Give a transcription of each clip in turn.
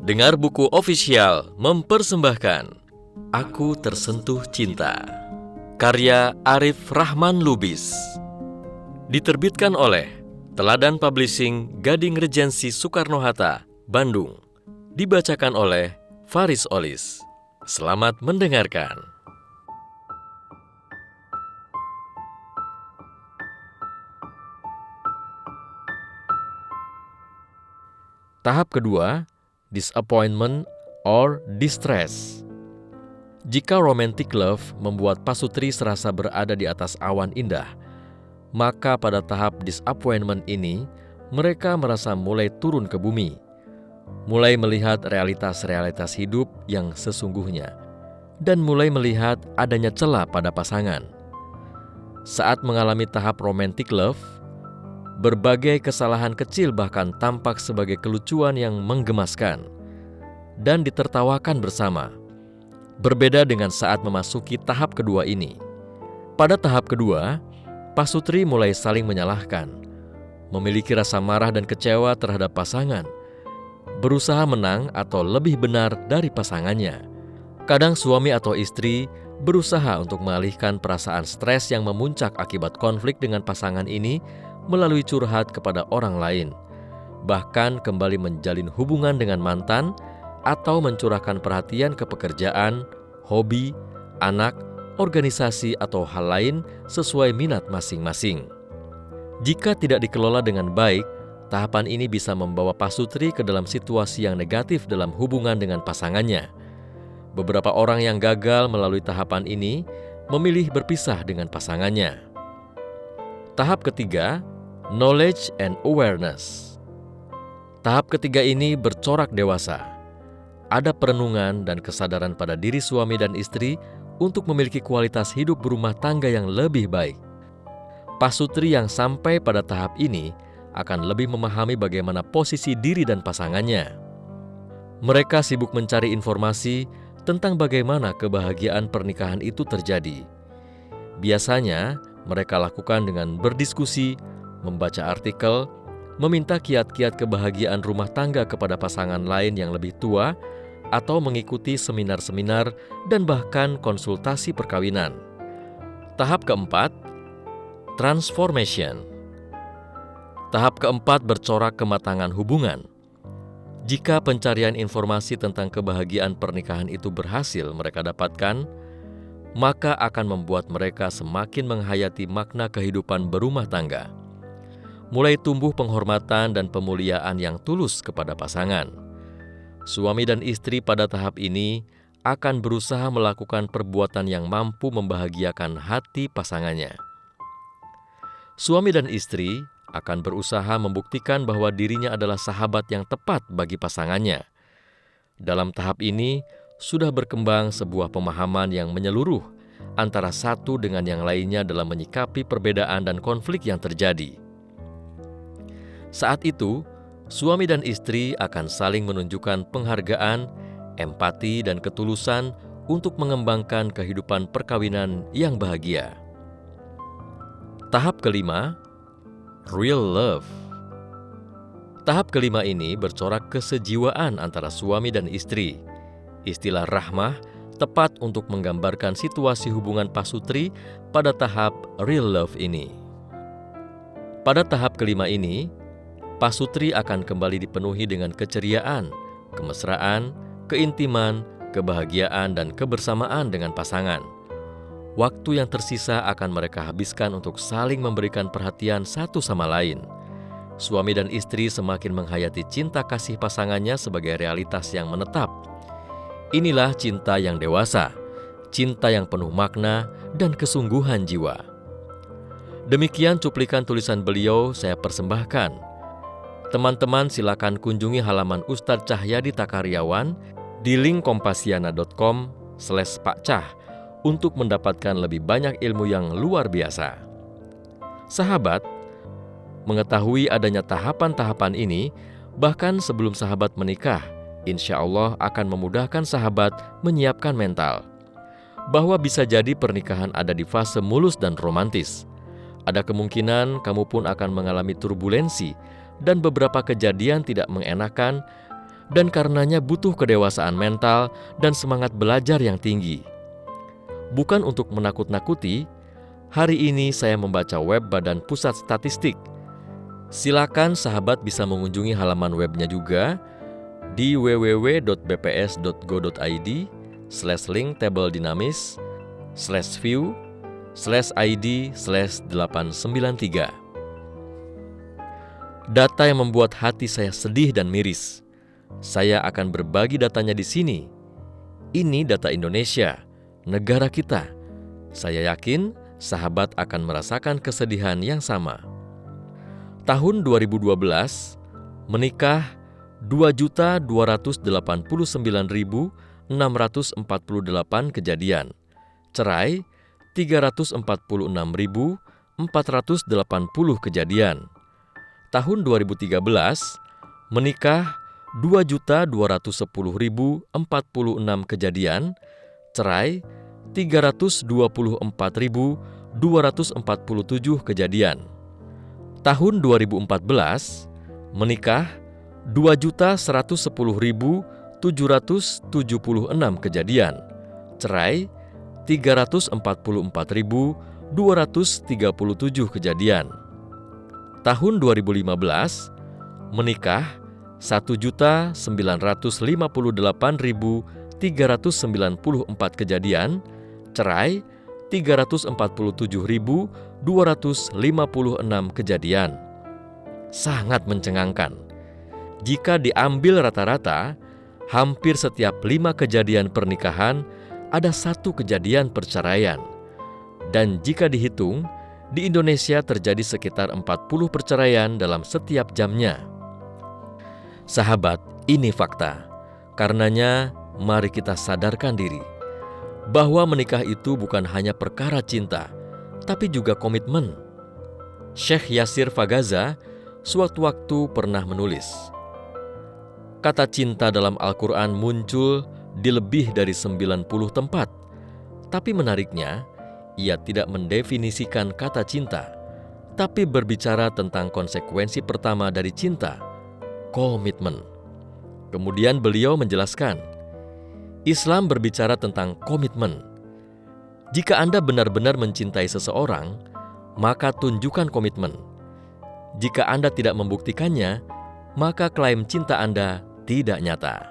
Dengar Buku Official mempersembahkan Aku Tersentuh Cinta, karya Arif Rahman Lubis. Diterbitkan oleh Teladan Publishing, Gading Regensi Soekarno-Hatta, Bandung. Dibacakan oleh Faris Olis. Selamat mendengarkan. Tahap kedua, disappointment or distress. Jika romantic love membuat pasutri serasa berada di atas awan indah, maka pada tahap disappointment ini, mereka merasa mulai turun ke bumi, mulai melihat realitas-realitas hidup yang sesungguhnya, dan mulai melihat adanya celah pada pasangan. Saat mengalami tahap romantic love, berbagai kesalahan kecil bahkan tampak sebagai kelucuan yang menggemaskan dan ditertawakan bersama. Berbeda dengan saat memasuki tahap kedua ini. Pada tahap kedua, pasutri mulai saling menyalahkan, memiliki rasa marah dan kecewa terhadap pasangan, berusaha menang atau lebih benar dari pasangannya. Kadang suami atau istri berusaha untuk mengalihkan perasaan stres yang memuncak akibat konflik dengan pasangan ini melalui curhat kepada orang lain, bahkan kembali menjalin hubungan dengan mantan atau mencurahkan perhatian ke pekerjaan, hobi, anak, organisasi, atau hal lain sesuai minat masing-masing. Jika tidak dikelola dengan baik, tahapan ini bisa membawa pasutri ke dalam situasi yang negatif dalam hubungan dengan pasangannya. Beberapa orang yang gagal melalui tahapan ini memilih berpisah dengan pasangannya. Tahap ketiga, knowledge and awareness. Tahap ketiga ini bercorak dewasa. Ada perenungan dan kesadaran pada diri suami dan istri untuk memiliki kualitas hidup berumah tangga yang lebih baik. Pasutri yang sampai pada tahap ini akan lebih memahami bagaimana posisi diri dan pasangannya. Mereka sibuk mencari informasi tentang bagaimana kebahagiaan pernikahan itu terjadi. Biasanya, mereka lakukan dengan berdiskusi, membaca artikel, meminta kiat-kiat kebahagiaan rumah tangga kepada pasangan lain yang lebih tua, atau mengikuti seminar-seminar dan bahkan konsultasi perkawinan. Tahap keempat, transformation. Tahap keempat bercorak kematangan hubungan. Jika pencarian informasi tentang kebahagiaan pernikahan itu berhasil mereka dapatkan, maka akan membuat mereka semakin menghayati makna kehidupan berumah tangga. Mulai tumbuh penghormatan dan pemuliaan yang tulus kepada pasangan. Suami dan istri pada tahap ini akan berusaha melakukan perbuatan yang mampu membahagiakan hati pasangannya. Suami dan istri akan berusaha membuktikan bahwa dirinya adalah sahabat yang tepat bagi pasangannya. Dalam tahap ini, sudah berkembang sebuah pemahaman yang menyeluruh antara satu dengan yang lainnya dalam menyikapi perbedaan dan konflik yang terjadi. Saat itu, suami dan istri akan saling menunjukkan penghargaan, empati, dan ketulusan untuk mengembangkan kehidupan perkawinan yang bahagia. Tahap kelima, real love. Tahap kelima ini bercorak kesejiwaan antara suami dan istri. Istilah rahmah tepat untuk menggambarkan situasi hubungan pasutri pada tahap real love ini. Pada tahap kelima ini, pasutri akan kembali dipenuhi dengan keceriaan, kemesraan, keintiman, kebahagiaan, dan kebersamaan dengan pasangan. Waktu yang tersisa akan mereka habiskan untuk saling memberikan perhatian satu sama lain. Suami dan istri semakin menghayati cinta kasih pasangannya sebagai realitas yang menetap. Inilah cinta yang dewasa, cinta yang penuh makna dan kesungguhan jiwa. Demikian cuplikan tulisan beliau saya persembahkan. Teman-teman silakan kunjungi halaman Ustadz Cahyadi Takaryawan di link kompasiana.com/pakcah untuk mendapatkan lebih banyak ilmu yang luar biasa. Sahabat, mengetahui adanya tahapan-tahapan ini, bahkan sebelum sahabat menikah, insya Allah akan memudahkan sahabat menyiapkan mental. Bahwa bisa jadi pernikahan ada di fase mulus dan romantis. Ada kemungkinan kamu pun akan mengalami turbulensi dan beberapa kejadian tidak mengenakan dan karenanya butuh kedewasaan mental dan semangat belajar yang tinggi. Bukan untuk menakut-nakuti, hari ini saya membaca web Badan Pusat Statistik. Silakan sahabat bisa mengunjungi halaman webnya juga di www.bps.go.id/link tabel dinamis/view/id/893. Data yang membuat hati saya sedih dan miris. Saya akan berbagi datanya di sini. Ini data Indonesia, negara kita. Saya yakin sahabat akan merasakan kesedihan yang sama. Tahun 2012, menikah 2.289.648 kejadian. Cerai 346.480 kejadian. Tahun 2013, menikah 2.210.046 kejadian, cerai 324.247 kejadian. Tahun 2014, menikah 2.110.776 kejadian, cerai 344.237 kejadian. Tahun 2015, menikah 1.958.394 kejadian, cerai 347.256 kejadian. Sangat mencengangkan. Jika diambil rata-rata, hampir setiap 5 kejadian pernikahan ada 1 kejadian perceraian. Dan jika dihitung, di Indonesia terjadi sekitar 40 perceraian dalam setiap jamnya. Sahabat, ini fakta. Karenanya, mari kita sadarkan diri bahwa menikah itu bukan hanya perkara cinta, tapi juga komitmen. Syekh Yasir Fagaza suatu waktu pernah menulis, kata cinta dalam Al-Quran muncul di lebih dari 90 tempat. Tapi menariknya, ia tidak mendefinisikan kata cinta, tapi berbicara tentang konsekuensi pertama dari cinta, komitmen. Kemudian beliau menjelaskan, Islam berbicara tentang komitmen. Jika Anda benar-benar mencintai seseorang, maka tunjukkan komitmen. Jika Anda tidak membuktikannya, maka klaim cinta Anda tidak nyata.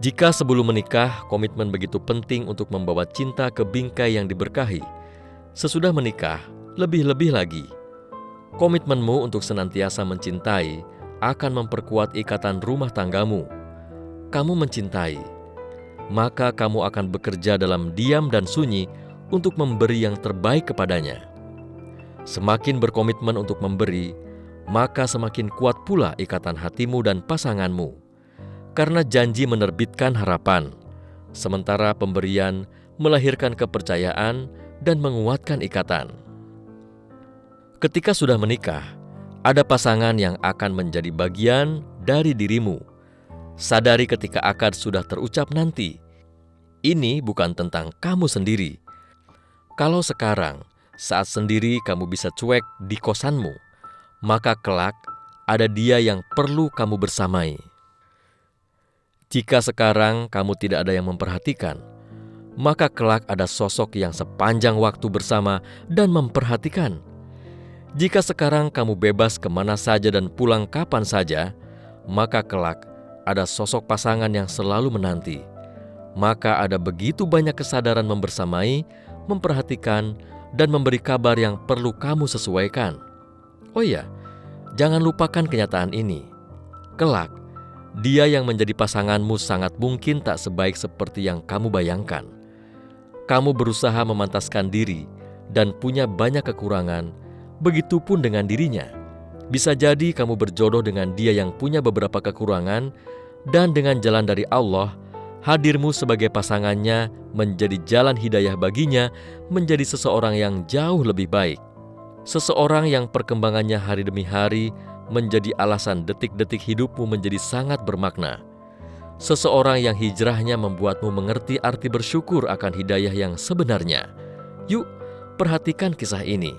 Jika sebelum menikah, komitmen begitu penting untuk membawa cinta ke bingkai yang diberkahi, sesudah menikah, lebih-lebih lagi. Komitmenmu untuk senantiasa mencintai akan memperkuat ikatan rumah tanggamu. Kamu mencintai, maka kamu akan bekerja dalam diam dan sunyi untuk memberi yang terbaik kepadanya. Semakin berkomitmen untuk memberi, maka semakin kuat pula ikatan hatimu dan pasanganmu. Karena janji menerbitkan harapan, sementara pemberian melahirkan kepercayaan dan menguatkan ikatan. Ketika sudah menikah, ada pasangan yang akan menjadi bagian dari dirimu. Sadari ketika akad sudah terucap nanti, ini bukan tentang kamu sendiri. Kalau sekarang, saat sendiri kamu bisa cuek di kosanmu, maka kelak ada dia yang perlu kamu bersamai. Jika sekarang kamu tidak ada yang memperhatikan, maka kelak ada sosok yang sepanjang waktu bersama dan memperhatikan. Jika sekarang kamu bebas kemana saja dan pulang kapan saja, maka kelak ada sosok pasangan yang selalu menanti. Maka ada begitu banyak kesadaran membersamai, memperhatikan, dan memberi kabar yang perlu kamu sesuaikan. Oh iya, jangan lupakan kenyataan ini. Kelak, dia yang menjadi pasanganmu sangat mungkin tak sebaik seperti yang kamu bayangkan. Kamu berusaha memantaskan diri dan punya banyak kekurangan, begitupun dengan dirinya. Bisa jadi kamu berjodoh dengan dia yang punya beberapa kekurangan, dan dengan jalan dari Allah, hadirmu sebagai pasangannya menjadi jalan hidayah baginya menjadi seseorang yang jauh lebih baik. Seseorang yang perkembangannya hari demi hari menjadi alasan detik-detik hidupmu menjadi sangat bermakna. Seseorang yang hijrahnya membuatmu mengerti arti bersyukur akan hidayah yang sebenarnya. Yuk, perhatikan kisah ini.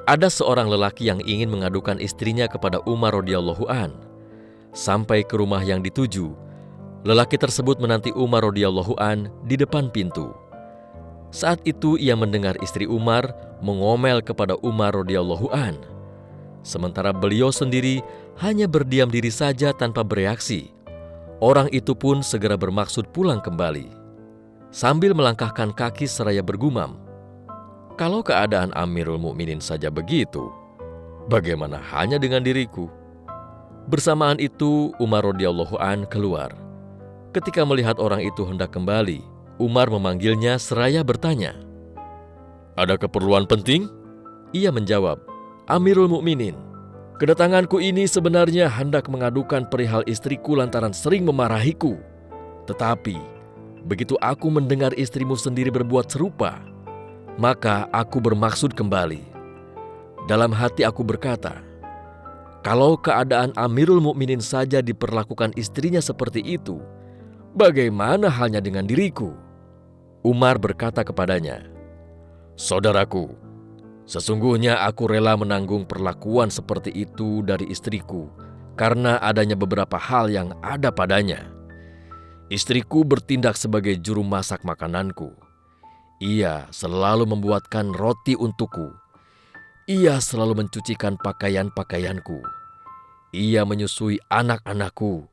Ada seorang lelaki yang ingin mengadukan istrinya kepada Umar radhiyallahu an. Sampai ke rumah yang dituju, lelaki tersebut menanti Umar radhiyallahu an di depan pintu. Saat itu ia mendengar istri Umar mengomel kepada Umar radhiyallahu an. Sementara beliau sendiri hanya berdiam diri saja tanpa bereaksi. Orang itu pun segera bermaksud pulang kembali. Sambil melangkahkan kaki seraya bergumam, "Kalau keadaan Amirul Mukminin saja begitu, bagaimana hanya dengan diriku?" Bersamaan itu Umar radhiyallahu an keluar. Ketika melihat orang itu hendak kembali, Umar memanggilnya seraya bertanya, "Ada keperluan penting?" Ia menjawab, "Amirul Mukminin, kedatanganku ini sebenarnya hendak mengadukan perihal istriku lantaran sering memarahiku. Tetapi begitu aku mendengar istrimu sendiri berbuat serupa, maka aku bermaksud kembali. Dalam hati aku berkata, kalau keadaan Amirul Mukminin saja diperlakukan istrinya seperti itu, bagaimana halnya dengan diriku?" Umar berkata kepadanya, "Saudaraku, sesungguhnya aku rela menanggung perlakuan seperti itu dari istriku karena adanya beberapa hal yang ada padanya. Istriku bertindak sebagai juru masak makananku. Ia selalu membuatkan roti untukku. Ia selalu mencucikan pakaian-pakaianku. Ia menyusui anak-anakku,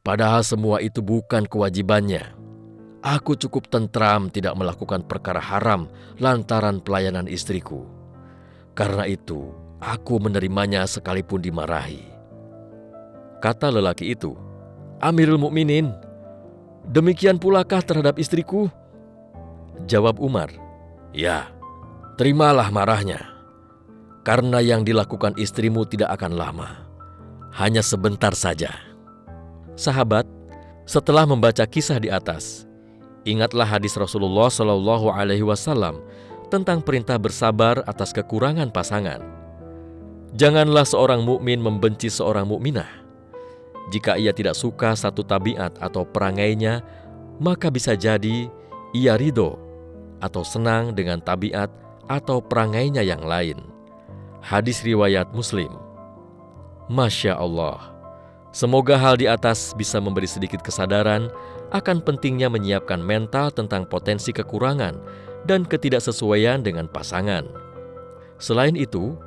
padahal semua itu bukan kewajibannya. Aku cukup tentram tidak melakukan perkara haram lantaran pelayanan istriku. Karena itu, aku menerimanya sekalipun dimarahi." Kata lelaki itu, "Amirul Mukminin, demikian pulakah terhadap istriku?" Jawab Umar, "Ya, terimalah marahnya. Karena yang dilakukan istrimu tidak akan lama, hanya sebentar saja." Sahabat, setelah membaca kisah di atas, ingatlah hadis Rasulullah SAW tentang perintah bersabar atas kekurangan pasangan. Janganlah seorang mukmin membenci seorang mukminah. Jika ia tidak suka satu tabiat atau perangainya, maka bisa jadi ia ridho atau senang dengan tabiat atau perangainya yang lain. Hadis riwayat Muslim. Masya Allah. Semoga hal di atas bisa memberi sedikit kesadaran akan pentingnya menyiapkan mental tentang potensi kekurangan dan ketidaksesuaian dengan pasangan. Selain itu,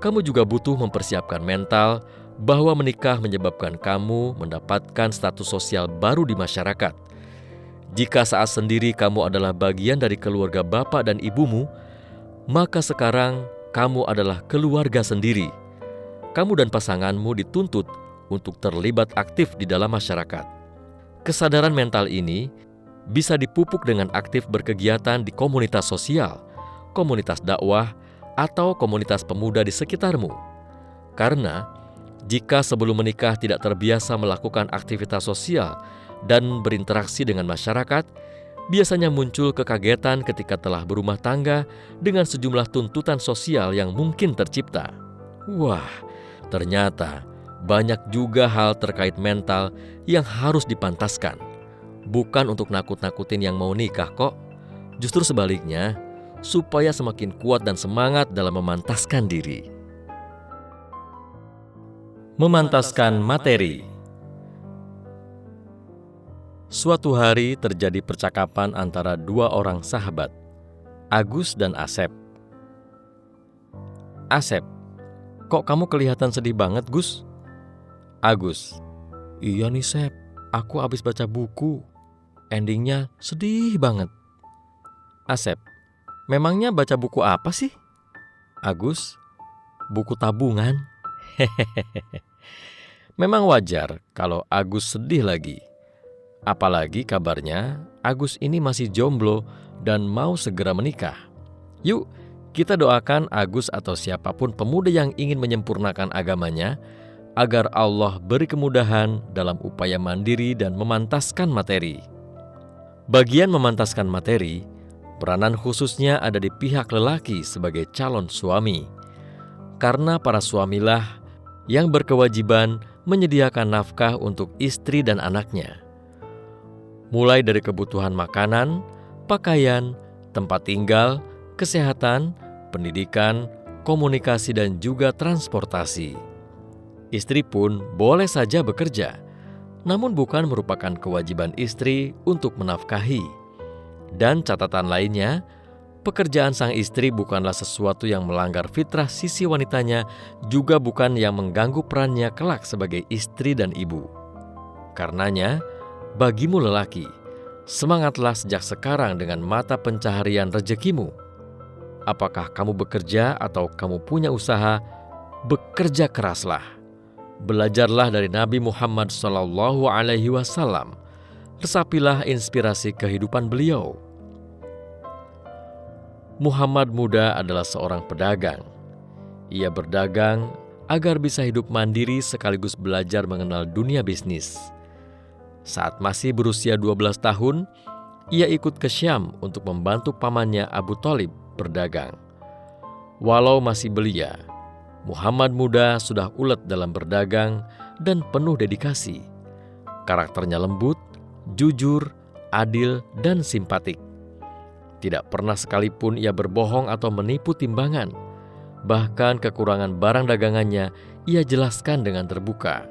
kamu juga butuh mempersiapkan mental bahwa menikah menyebabkan kamu mendapatkan status sosial baru di masyarakat. Jika saat sendiri kamu adalah bagian dari keluarga bapak dan ibumu, maka sekarang kamu adalah keluarga sendiri. Kamu dan pasanganmu dituntut untuk terlibat aktif di dalam masyarakat. Kesadaran mental ini bisa dipupuk dengan aktif berkegiatan di komunitas sosial, komunitas dakwah, atau komunitas pemuda di sekitarmu. Karena jika sebelum menikah tidak terbiasa melakukan aktivitas sosial dan berinteraksi dengan masyarakat, biasanya muncul kekagetan ketika telah berumah tangga dengan sejumlah tuntutan sosial yang mungkin tercipta. Wah, ternyata banyak juga hal terkait mental yang harus dipantaskan. Bukan untuk nakut-nakutin yang mau nikah kok. Justru sebaliknya, supaya semakin kuat dan semangat dalam memantaskan diri. Memantaskan materi. Suatu hari terjadi percakapan antara dua orang sahabat, Agus dan Asep. Asep, kok kamu kelihatan sedih banget, Gus? Agus, iya nih Sep, aku habis baca buku. Endingnya sedih banget. Asep, memangnya baca buku apa sih? Agus, buku tabungan. Memang wajar kalau Agus sedih lagi. Apalagi kabarnya Agus ini masih jomblo dan mau segera menikah. Yuk, kita doakan Agus atau siapapun pemuda yang ingin menyempurnakan agamanya agar Allah beri kemudahan dalam upaya mandiri dan memantaskan materi. Bagian memantaskan materi, peranan khususnya ada di pihak lelaki sebagai calon suami. Karena para suamilah yang berkewajiban menyediakan nafkah untuk istri dan anaknya. Mulai dari kebutuhan makanan, pakaian, tempat tinggal, kesehatan, pendidikan, komunikasi, dan juga transportasi. Istri pun boleh saja bekerja, namun bukan merupakan kewajiban istri untuk menafkahi. Dan catatan lainnya, pekerjaan sang istri bukanlah sesuatu yang melanggar fitrah sisi wanitanya, juga bukan yang mengganggu perannya kelak sebagai istri dan ibu. Karenanya, bagimu lelaki, semangatlah sejak sekarang dengan mata pencaharian rezekimu. Apakah kamu bekerja atau kamu punya usaha, bekerja keraslah. Belajarlah dari Nabi Muhammad SAW. Resapilah inspirasi kehidupan beliau. Muhammad muda adalah seorang pedagang. Ia berdagang agar bisa hidup mandiri sekaligus belajar mengenal dunia bisnis. Saat masih berusia 12 tahun, ia ikut ke Syam untuk membantu pamannya Abu Thalib berdagang. Walau masih belia, Muhammad muda sudah ulet dalam berdagang dan penuh dedikasi. Karakternya lembut, jujur, adil, dan simpatik. Tidak pernah sekalipun ia berbohong atau menipu timbangan. Bahkan kekurangan barang dagangannya ia jelaskan dengan terbuka.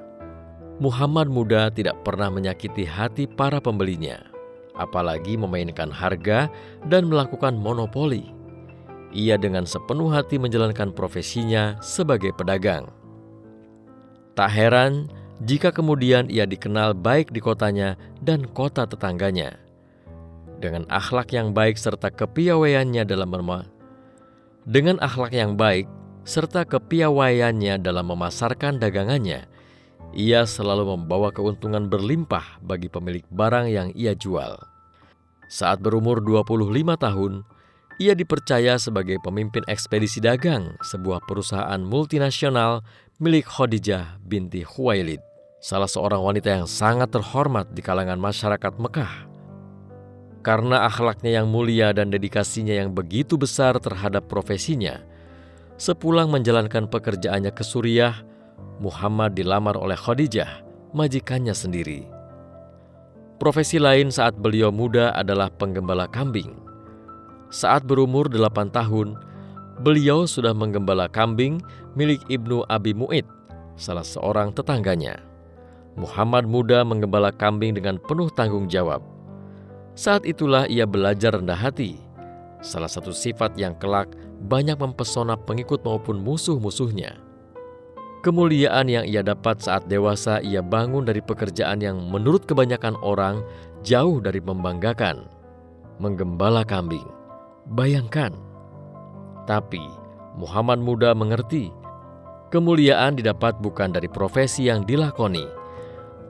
Muhammad muda tidak pernah menyakiti hati para pembelinya, apalagi memainkan harga dan melakukan monopoli. Ia dengan sepenuh hati menjalankan profesinya sebagai pedagang. Tak heran jika kemudian ia dikenal baik di kotanya dan kota tetangganya. Dengan akhlak yang baik serta kepiawaiannya dalam memasarkan dagangannya, ia selalu membawa keuntungan berlimpah bagi pemilik barang yang ia jual. Saat berumur 25 tahun, ia dipercaya sebagai pemimpin ekspedisi dagang sebuah perusahaan multinasional milik Khadijah binti Khuwailid, salah seorang wanita yang sangat terhormat di kalangan masyarakat Mekah. Karena akhlaknya yang mulia dan dedikasinya yang begitu besar terhadap profesinya, sepulang menjalankan pekerjaannya ke Suriah, Muhammad dilamar oleh Khadijah, majikannya sendiri. Profesi lain saat beliau muda adalah penggembala kambing. Saat berumur 8 tahun, beliau sudah menggembala kambing milik Ibnu Abi Mu'id, salah seorang tetangganya. Muhammad muda menggembala kambing dengan penuh tanggung jawab. Saat itulah ia belajar rendah hati, salah satu sifat yang kelak banyak mempesona pengikut maupun musuh-musuhnya. Kemuliaan yang ia dapat saat dewasa ia bangun dari pekerjaan yang menurut kebanyakan orang jauh dari membanggakan, menggembala kambing. Bayangkan. Tapi Muhammad muda mengerti, kemuliaan didapat bukan dari profesi yang dilakoni,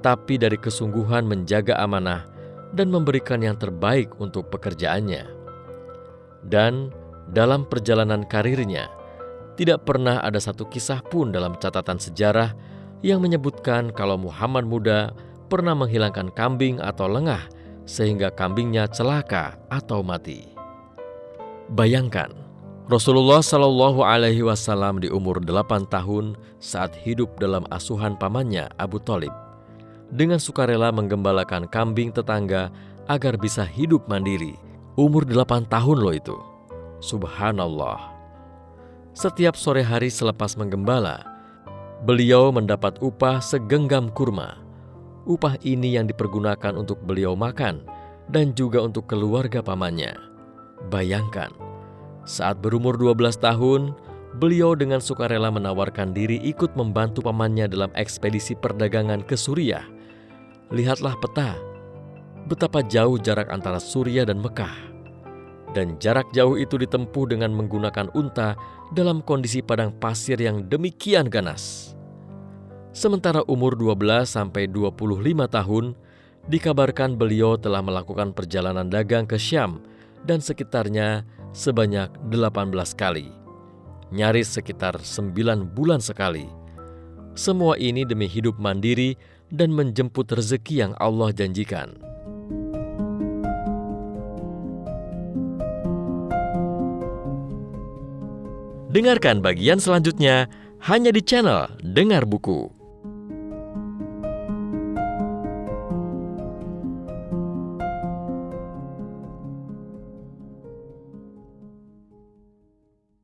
tapi dari kesungguhan menjaga amanah dan memberikan yang terbaik untuk pekerjaannya. Dan dalam perjalanan karirnya, tidak pernah ada satu kisah pun dalam catatan sejarah yang menyebutkan kalau Muhammad muda pernah menghilangkan kambing atau lengah sehingga kambingnya celaka atau mati. Bayangkan, Rasulullah SAW di umur 8 tahun saat hidup dalam asuhan pamannya Abu Thalib, dengan sukarela menggembalakan kambing tetangga agar bisa hidup mandiri. Umur 8 tahun loh itu. Subhanallah. Setiap sore hari selepas menggembala, beliau mendapat upah segenggam kurma. Upah ini yang dipergunakan untuk beliau makan dan juga untuk keluarga pamannya. Bayangkan, saat berumur 12 tahun, beliau dengan sukarela menawarkan diri ikut membantu pamannya dalam ekspedisi perdagangan ke Suriah. Lihatlah peta, betapa jauh jarak antara Suriah dan Mekah. Dan jarak jauh itu ditempuh dengan menggunakan unta dalam kondisi padang pasir yang demikian ganas. Sementara umur 12 sampai 25 tahun, dikabarkan beliau telah melakukan perjalanan dagang ke Syam dan sekitarnya sebanyak 18 kali. Nyaris sekitar 9 bulan sekali. Semua ini demi hidup mandiri dan menjemput rezeki yang Allah janjikan. Dengarkan bagian selanjutnya hanya di channel Dengar Buku.